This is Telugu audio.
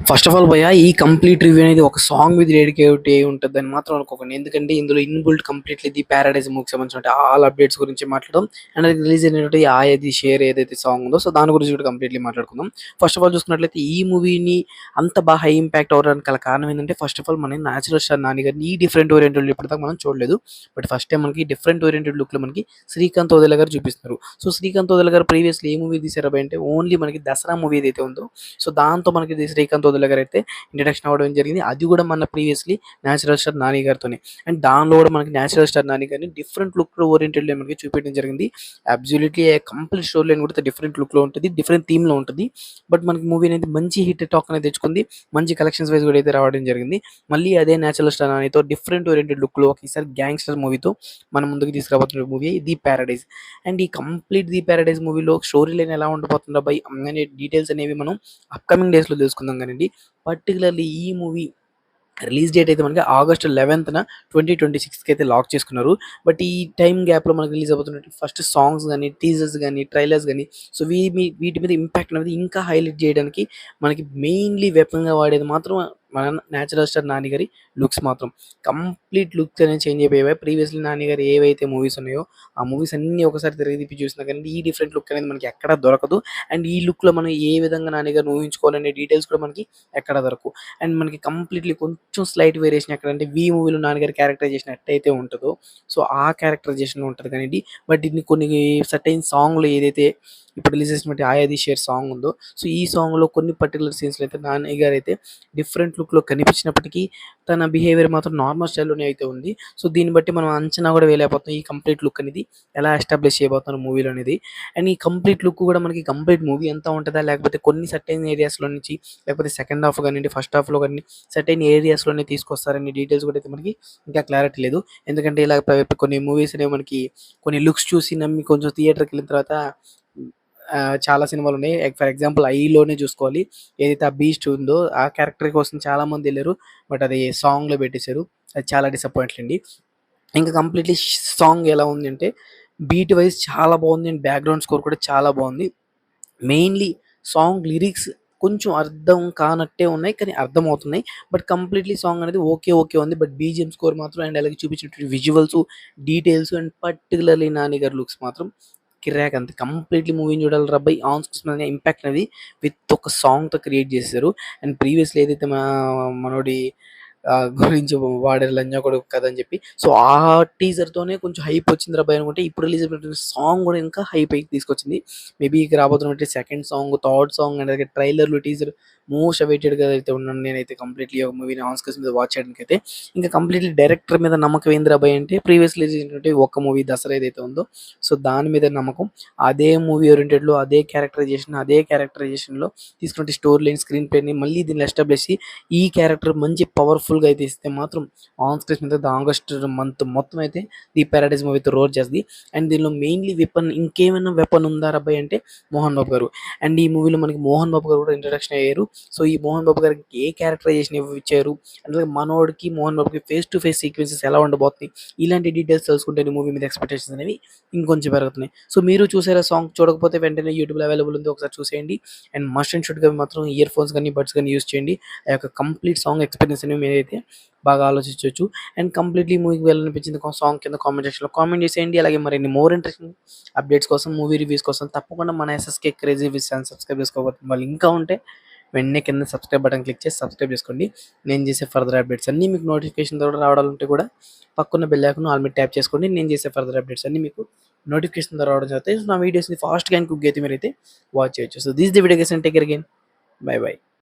ఫస్ట్ ఆఫ్ ఆల్ భయ్యా ఈ కంప్లీట్ రివ్యూ అనేది ఒక సాంగ్ మీద డెడికేట్ అయి ఉంటుందని మాత్రం అనుకోకండి. ఎందుకంటే ఇందులో ఇన్‌బిల్ట్ కంప్లీట్‌లీ ది పారడైజ్ మూవీకి సంబంధించిన ఆల్ అప్డేట్స్ గురించి మాట్లాడడం అండ్ అది రిలీజ్ అయినటువంటి ఆయది షేర్ ఏదైతే సాంగ్ ఉందో సో దాని గురించి కూడా కంప్లీట్‌లీ మాట్లాడుకుందాం. ఫస్ట్ ఆఫ్ ఆల్ చూసుకున్నట్లయితే ఈ మూవీని అంత బాగా హై ఇంపాక్ట్ అవ్వడానికి గల కారణం ఏంటంటే ఫస్ట్ ఆఫ్ ఆల్ మన 'న్యాచురల్ స్టార్ నాని' గారిని ఈ డిఫరెంట్ ఓరియెంటెడ్ ఇప్పటిదాకా మనం చూడలేదు. బట్ ఫస్ట్ టైం మనకి డిఫరెంట్ ఓరియెంటెడ్ లుక్‌లో మనకి శ్రీకాంత్ వదల గారు చూపిస్తున్నారు. సో శ్రీకాంత్ వదల గారు ప్రీవియస్‌లీ ఏ మూవీ తీశారబ్బా అంటే ఓన్లీ మనకి 'దసరా' మూవీ ఏదైతే ఉందో సో దాంతో మనకి శ్రీకాంత్ వదల గారు అయితే ఇంట్రడక్షన్ అవ్వడం జరిగింది. అది కూడా మన ప్రీవియస్‌లీ 'న్యాచురల్ స్టార్ నాని' గారితోనే. అండ్ దానిలో కూడా మనకి 'న్యాచురల్ స్టార్ నాని' గారిని డిఫరెంట్ లుక్‌లో ఓరియెంటెడ్‌లో మనకి చూపించడం జరిగింది. అబ్సల్యూట్‌లీ కంప్లీట్ స్టోరీ లైన్ కూడా డిఫరెంట్ లుక్‌లో ఉంటది. డిఫరెంట్ థీమ్‌లో ఉంటది. బట్ మనకి మూవీ అనేది మంచి హిట్ టాక్ అనేది తెచ్చుకుంది. మంచి కలెక్షన్స్ వైస్ కూడా అయితే రావడం జరిగింది. మళ్ళీ అదే 'న్యాచురల్ స్టార్ నాని'తో డిఫరెంట్ ఓరియెంటెడ్ లుక్‌లో ఒకేసారి గ్యాంగ్‌స్టర్ మూవీతో మన ముందుకు తీసుకురాబోతున్న మూవీ 'ది పారడైజ్'. అండ్ ఈ కంప్లీట్ 'ది పారడైజ్' మూవీలో స్టోరీ లైన్ ఎలా ఉండబోతుందా బై అనే డీటెయిల్స్ అనేవి మనం అప్‌కమింగ్ డేస్‌లో తెలుసుకుందాం గానండి. పర్టిక్యులర్‌లీ ఈ మూవీ రిలీజ్ డేట్ అయితే మనకి ఆగస్ట్ 11న 2026కి అయితే లాక్ చేసుకున్నారు. బట్ ఈ టైం గ్యాప్‌లో మనకు రిలీజ్ అవ్వబోతున్న ఫస్ట్ సాంగ్స్ గాని, టీజర్స్ గాని, ట్రైలర్స్ గాని సో వీటి మీద ఇంపాక్ట్ అనేది ఇంకా హైలైట్ చేయడానికి మనకి మెయిన్‌లీ వెపన్‌గా వాడేది మాత్రం మన 'న్యాచురల్ స్టార్ నాని' గారి లుక్స్ మాత్రం. కంప్లీట్ లుక్స్ అనేవి చేంజ్ అయిపోయాయి. ప్రీవియస్‌లీ 'నాని' గారి ఏవైతే మూవీస్ ఉన్నాయో ఆ మూవీస్ అన్నీ ఒకసారి తిరిగి తిప్పి చూసినా కానీ ఈ డిఫరెంట్ లుక్ అనేది మనకి ఎక్కడా దొరకదు. అండ్ ఈ లుక్‌లో మనం ఏ విధంగా 'నాని' గారిని ఊహించుకోవాలనే డీటెయిల్స్ కూడా మనకి ఎక్కడా దొరకవు. అండ్ మనకి కంప్లీట్‌లీ కొంచెం స్లైట్ వేరియేషన్ ఎక్కడంటే 'వి' మూవీలో 'నాని' గారి క్యారెక్టరైజేషన్ ఎట్టయితే ఉంటదో సో ఆ క్యారెక్టరైజేషన్‌లో ఉంటది కానియండి. బట్ ఇది కొన్ని సర్టెన్ సాంగ్‌లో ఏదైతే ఇప్పుడు రిలీజ్ చేసినటువంటి 'ఆయది షేర్' సాంగ్ ఉందో సో ఈ సాంగ్‌లో కొన్ని పర్టిక్యులర్ సీన్స్‌లో అయితే 'నాని' గారైతే డిఫరెంట్ లుక్‌లో కనిపించినప్పటికీ తన బిహేవియర్ మాత్రం నార్మల్ స్టైల్‌లోనే అయితే ఉంది. సో దీన్ని బట్టి మనం అంచనా కూడా వేయలేకపోతున్నాం. ఈ కంప్లీట్ లుక్ అనేది ఎలా ఎస్టాబ్లిష్ చేయబోతున్నారు మూవీలో అనేది. అండ్ ఈ కంప్లీట్ లుక్ కూడా మనకి కంప్లీట్ మూవీ అంతా ఉంటదా? లేకపోతే కొన్ని సర్టెన్ ఏరియాస్‌లో నుంచి లేకపోతే సెకండ్ హాఫ్ గానియండి, ఫస్ట్ హాఫ్‌లో గాని సర్టెన్ ఏరియాస్‌లోనే తీసుకొస్తారనే డీటెయిల్స్ కూడా అయితే మనకి ఇంకా క్లారిటీ లేదు. ఎందుకంటే ఇలా కొన్ని మూవీస్ అనేవి మనకి కొన్ని లుక్స్ చూసి నమ్మి కొంచెం థియేటర్‌కెళ్ళిన తర్వాత చాలా సినిమాలున్నాయి. ఫర్ ఎగ్జాంపుల్ 'ఐ'లోనే చూసుకోవాలి. ఏదైతే ఆ బీస్ట్ ఉందో ఆ క్యారెక్టర్ కోసం చాలామందెళ్లారు. బట్ అది సాంగ్‌లో పెట్టేసారు. అది చాలా డిసప్పాయింట్ అండి. ఇంకా కంప్లీట్‌లీ సాంగ్ ఎలా ఉంది అంటే బీట్ వైస్ చాలా బాగుంది. అండ్ బ్యాక్‌గ్రౌండ్ స్కోర్ కూడా చాలా బాగుంది. మెయిన్‌లీ సాంగ్ లిరిక్స్ కొంచెం అర్థం కానట్టే ఉన్నాయి. కానీ అర్థమవుతున్నాయి. బట్ కంప్లీట్‌లీ సాంగ్ అనేది ఓకే ఉంది. బట్ బీజీఎం స్కోర్ మాత్రం అండ్ అలాగే చూపించినటువంటి visuals, details and particularly 'Nani' గారి లుక్స్ మాత్రం కిర్రాక్ అంతే. కంప్లీట్‌లీ మూవీని చూడాలిరా అబ్బాయి ఆన్ స్క్రీన్ అనే ఇంపాక్ట్ అనేది విత్ ఒక సాంగ్‌తో క్రియేట్ చేసేసారు. అండ్ ప్రీవియస్‌లీ ఏదైతే మనోడి గురించి వాడారు 'లంజా కొడుకు కథ' అని చెప్పి. సో ఆ టీజర్‌తోనే కొంచెం హైప్ వచ్చిందిరా అబ్బాయి అనుకుంటే ఇప్పుడు రిలీజ్ అయినటువంటి సాంగ్ కూడా ఇంకా హైప్ పైకి తీసుకొచ్చింది. మేబీ ఇక రాబోతున్నటువంటి second song, third song and అలాగే ట్రైలర్‌లు, టీజర్ మోస్ట్ అవైటెడ్‌గా అయితే ఉన్నాను నేనైతే కంప్లీట్‌లీ ఒక మూవీని ఆన్ స్క్రీన్ మీద వాచ్ చేయడానికైతే. ఇంకా కంప్లీట్‌లీ డైరెక్టర్ మీద నమ్మకం ఏందిరా అబ్బాయి అంటే ప్రీవియస్‌లీ రిలీజ్ అయినటువంటి ఒక్క మూవీ 'దసరా' ఏదైతే ఉందో సో దాని మీద నమ్మకం. అదే మూవీ ఓరియెంటెడ్‌లో అదే క్యారెక్టరైజేషన్‌లో తీసుకున్నటువంటి స్టోరీ లైన్, స్క్రీన్ ప్లేని మళ్ళీ దీన్ని ఎస్టాబ్లిష్ ఈ క్యారెక్టర్ మంచి పవర్‌ఫుల్‌గా అయితే ఇస్తే మాత్రం ఆన్ స్క్రీన్ మీద ఆగస్ట్ మంత్ మొత్తం అయితే 'ది పారడైజ్' మూవీ అయితే రోల్ చేస్తది. అండ్ దీనిలో మెయిన్‌లీ ఇంకేమైనా వెపన్ ఉందా రబ్బాయ్ అంటే 'మోహన్ బాబు' గారు. అండ్ ఈ మూవీలో మనకి 'మోహన్ బాబు' గారు కూడా ఇంట్రడక్షన్ అయ్యారు. సో ఈ 'మోహన్ బాబు' గారికి ఏ క్యారెక్టరైజేషన్ ఇచ్చారు, అలాగే మనోడికి 'మోహన్ బాబుకి' ఫేస్ టు ఫేస్ సీక్వెన్సెస్ ఎలా ఉండబోతున్నాయి, ఇలాంటి డీటెయిల్స్ తెలుసుకుంటే మూవీ మీద ఎక్స్‌పెక్టేషన్స్ అనేవి ఇంకొంచెం పెరుగుతున్నాయి. సో మీరు చూసారా సాంగ్? చూడకపోతే వెంటనే యూట్యూబ్‌లో అవైలబుల్ ఉంది. ఒకసారి చూసేయండి. అండ్ మస్ట్ అండ్ షుడ్‌గా మాత్రం ఇయర్ ఫోన్స్ గాని, బడ్స్ గాని యూజ్ చేయండి. ఆ యొక్క కంప్లీట్ సాంగ్ ఎక్స్‌పీరియన్స్ అనేవి మీరైతే బాగా ఆలోచించొచ్చు. అండ్ కంప్లీట్‌లీ మూవీకి వెళ్ళాలనిపించింది సాంగ్ కింద కామెంట్ సెక్షన్‌లో కామెంట్ చేసేయండి. అలాగే మరిన్ని మోర్ ఇంట్రెస్టింగ్ అప్డేట్స్ కోసం, మూవీ రివ్యూస్ కోసం తప్పకుండా మన SSK crazy with channel subscribe చేసుకోకపోతే వాళ్ళు ఇంకా ఉంటే వెంటనే కింద సబ్స్క్రైబ్ బటన్ క్లిక్ చేసి సబ్స్క్రైబ్ చేసుకోండి. నేను చేసే ఫర్దర్ అప్డేట్స్ అన్నీ మీకు నోటిఫికేషన్ ద్వారా రావడాలంటే కూడా పక్కన బెల్ ఐకాన్ ఆల్ మీద ట్యాప్ చేసుకోండి. నేను చేసే ఫర్దర్ అప్డేట్స్ అన్నీ మీకు నోటిఫికేషన్ ద్వారా రావడం జరుగుతాయి. సో నా వీడియోస్‌ని ఫాస్ట్‌గా అండ్ క్విక్‌గా అయితే మీరైతే వాచ్ చేయొచ్చు. So this the video guys and take care again. By by.